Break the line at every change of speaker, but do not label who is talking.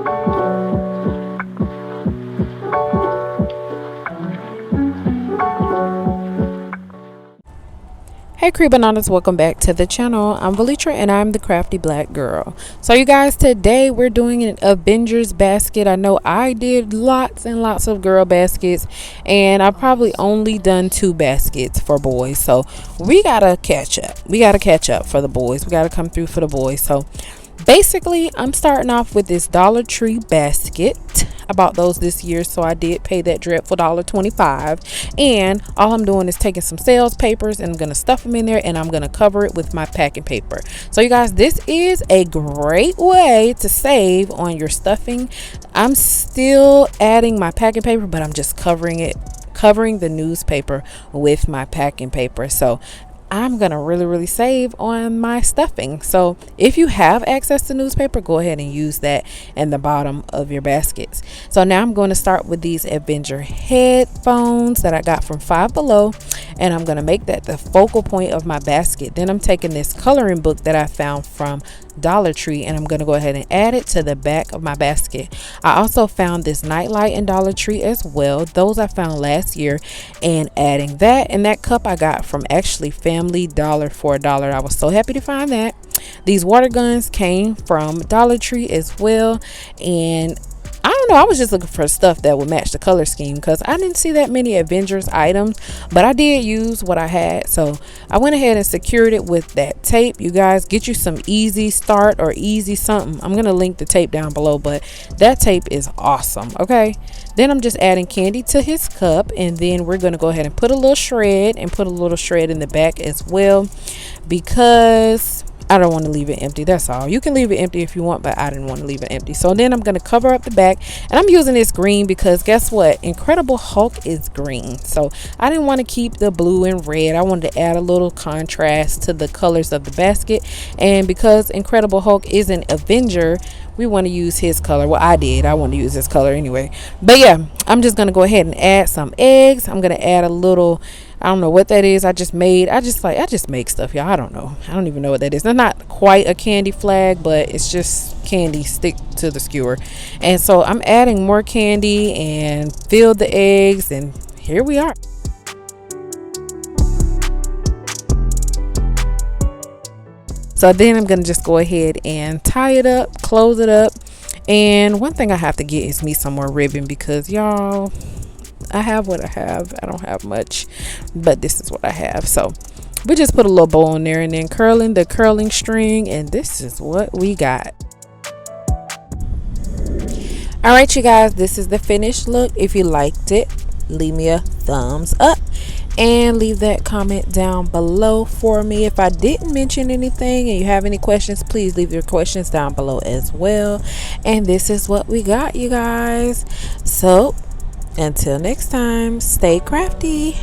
Hey Crea'Madonas, welcome back to the channel. I'm Valitra and I'm the crafty black girl. So you guys, today we're doing an Avengers basket. I know I did lots and lots of girl baskets, and I've probably only done 2 baskets for boys. So we gotta catch up. We gotta catch up for the boys. We gotta come through for the boys. So basically, I'm starting off with this Dollar Tree basket. I bought those this year, so I did pay that dreadful $1.25, and all I'm doing is taking some sales papers and I'm gonna stuff them in there, and I'm gonna cover it with my packing paper. So you guys, this is a great way to save on your stuffing. I'm still adding my packing paper, but I'm just covering the newspaper with my packing paper. So I'm gonna really save on my stuffing. So if you have access to newspaper, go ahead and use that in the bottom of your baskets. So now I'm going to start with these Avenger headphones that I got from Five Below, and I'm gonna make that the focal point of my basket. Then I'm taking this coloring book that I found from Dollar Tree, and I'm gonna go ahead and add it to the back of my basket. I also found this nightlight in Dollar Tree as well. Those I found last year, and adding that, and that cup I got from actually Family Dollar for $1. I was so happy to find that. These water guns came from Dollar Tree as well, and I don't know, I was just looking for stuff that would match the color scheme because I didn't see that many Avengers items, but I did use what I had. So I went ahead and secured it with that tape. You guys, get you some easy start or easy something. I'm going to link the tape down below, but that tape is awesome. Okay. Then I'm just adding candy to his cup, and then we're going to go ahead and put a little shred in the back as well, because I don't want to leave it empty. That's all. You can leave it empty if you want, but I didn't want to leave it empty. So then I'm going to cover up the back, and I'm using this green because guess what? Incredible Hulk is green. So I didn't want to keep the blue and red. I wanted to add a little contrast to the colors of the basket. And because Incredible Hulk is an Avenger, we want to use his color. Well, I want to use his color anyway. But yeah, I'm just going to go ahead and add some eggs. I'm going to add a little, I don't know what that is. I just make stuff, y'all. I don't know. I don't even know what that is. It's not quite a candy flag, but it's just candy stick to the skewer. And so I'm adding more candy and filled the eggs, and here we are. So then I'm going to just go ahead and tie it up, close it up. And one thing I have to get is me some more ribbon because, y'all, I have what I have. I don't have much, but this is what I have. So we just put a little bow in there and then curling the curling string, and this is what we got. All right, you guys, this is the finished look. If you liked it, leave me a thumbs up and leave that comment down below for me. If I didn't mention anything and you have any questions, please leave your questions down below as well. And this is what we got, you guys. So until next time, stay crafty.